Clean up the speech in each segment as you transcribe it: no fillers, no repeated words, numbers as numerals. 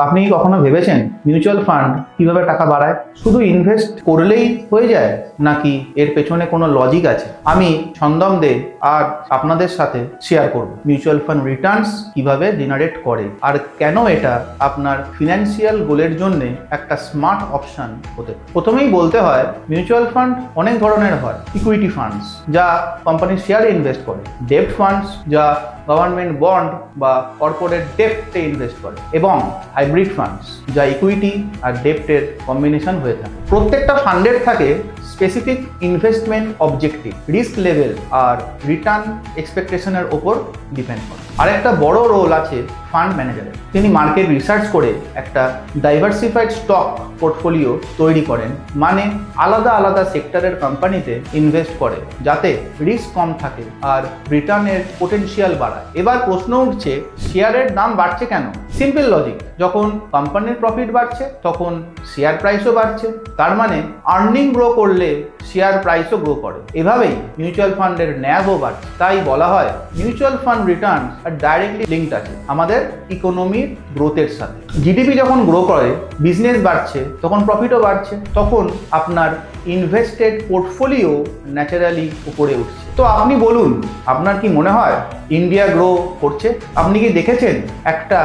আপনি কি কখনো ভেবেছেন মিউচুয়াল ফান্ড কিভাবে টাকা বাড়ায়? শুধু ইনভেস্ট করলেই হয়ে যায়, নাকি এর পেছনে কোনো লজিক আছে? আমি ছন্দম দে আর আপনাদের সাথে শেয়ার করব মিউচুয়াল ফান্ড রিটার্নস কিভাবে জেনারেট করে আর কেন এটা আপনার ফিনান্সিয়াল গোলের জন্য একটা স্মার্ট অপশন হতে। প্রথমেই বলতে হয় মিউচুয়াল ফান্ড অনেক ধরনের হয়। ইকুইটি ফান্ডস যা কোম্পানির শেয়ারে ইনভেস্ট করে, ডেপ্ট ফান্ডস যা গভর্নমেন্ট বন্ড বা কর্পোরেট ডেপ্টে ইনভেস্ট করে, এবং হাইব্রিড ফান্ডস যা ইকুইটি আর ডেপ্টের কম্বিনেশন হয়ে থাকে। প্রত্যেকটা ফান্ডের থাকে specific investment objective, risk level আর রিটার্ন এক্সপেকটেশনের ওপর ডিপেন্ড করে। আর একটা বড় রোল আছে ফান্ড ম্যানেজারের। তিনি মার্কেট রিসার্চ করে একটা ডাইভার্সিফাইড স্টক পোর্টফোলিও তৈরি করেন, মানে আলাদা আলাদা সেক্টরের কোম্পানিতে ইনভেস্ট করে যাতে রিস্ক কম থাকে আর রিটার্নের পোটেনশিয়াল বাড়ায়। এবার প্রশ্ন উঠছে, শেয়ারের দাম বাড়ছে কেন? সিম্পল লজিক, যখন কোম্পানির প্রফিট বাড়ছে তখন শেয়ার প্রাইসও বাড়ছে, তার মানে আর্নিং গ্রো করলে শেয়ার প্রাইসও গ্রো করে। এভাবেই মিউচুয়াল ফান্ডের ন্যাভও বাড়ছে। তাই বলা হয় মিউচুয়াল ফান্ড রিটার্ন আর ডাইরেক্টলি লিঙ্কড আছে আমাদের ইকোনমির গ্রোথের সাথে। জিডিপি যখন গ্রো করে, বিজনেস বাড়ছে, তখন প্রফিটও বাড়ছে, তখন আপনার ইনভেস্টেড পোর্টফোলিও ন্যাচারালি উপরে উঠছে। তো আপনি বলুন, আপনার কি মনে হয় ইন্ডিয়া গ্রো করছে? আপনি কি দেখেছেন একটা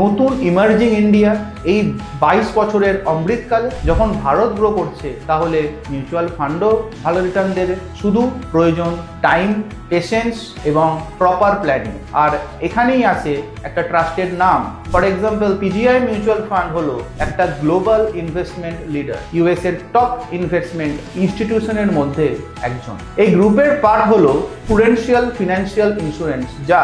নতুন ইমার্জিং ইন্ডিয়া এই 22 বছরের অমৃতকালে? যখন ভারত গ্রো করছে তাহলে মিউচুয়াল ফান্ডও ভালো রিটার্ন দেবে। শুধু প্রয়োজন টাইম, পেশেন্স এবং প্রপার প্ল্যানিং। আর এখানেই আসে একটা ট্রাস্টেড নাম। For example, PGI mutual fund হলো একটা গ্লোবাল ইনভেস্টমেন্ট লিডার, ইউএস এর টপ ইনভেস্টমেন্ট ইনস্টিটিউশনের মধ্যে একজন। এই গ্রুপের পার্ট হলো প্রুডেন্সিয়াল ফিনান্সিয়াল ইন্স্যুরেন্স, যা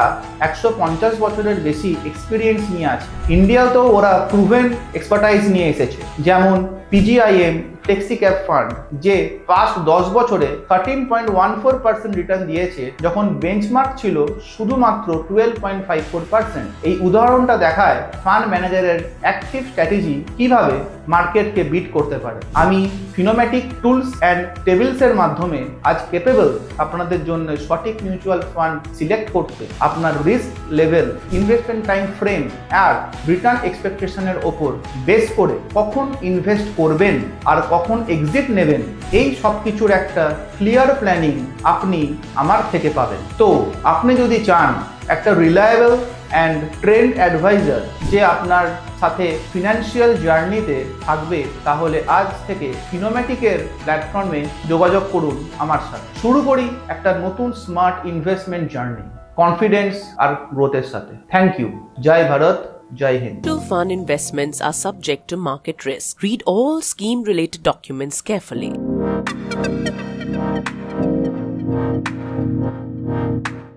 150 বছরের বেশি এক্সপিরিয়েন্স নিয়ে আছে। ইন্ডিয়াতেও ওরা প্রুভেন এক্সপার্টাইজ নিয়ে এসেছে, যেমন পিজিআইএম ফ্লেক্সি ক্যাপ ফান্ড, যে পাস্ট 10 বছরে 13.14% রিটার্ন দিয়েছে, যখন বেঞ্চমার্ক ছিল শুধুমাত্র 12.54%। এই উদাহরণটা দেখায় ফান্ড ম্যানেজারের অ্যাক্টিভ স্ট্র্যাটেজি কিভাবে মার্কেটকে বিট করতে পারে। আমি ফিনোম্যাটিক টুলস অ্যান্ড টেবিলসের মাধ্যমে আজ কেপেবল আপনাদের জন্য সঠিক মিউচুয়াল ফান্ড সিলেক্ট করতে, আপনার risk level, investment time frame আর রিটার্ন এক্সপেকটেশনের ওপর বেস করে কখন ইনভেস্ট করবেন আর কখন এক্সিট নেবেন, এই সব কিছুর একটা ক্লিয়ার প্ল্যানিং আপনি আমার থেকে পাবেন। তো আপনি যদি চান একটা রিলায়েবল অ্যান্ড ট্রেন্ড অ্যাডভাইজার যে আপনার সাথে ফিনান্সিয়াল জার্নিতে থাকবে, তাহলে আজ থেকে ফিনোম্যাটিকের প্ল্যাটফর্মে যোগাযোগ করুন আমার সাথে। শুরু করি একটা নতুন স্মার্ট ইনভেস্টমেন্ট জার্নি, কনফিডেন্স আর গ্রোথের সাথে। Thank you. জয় Bharat, Jai Hind. Mutual fund investments are subject to market risk. Read all scheme-related documents carefully.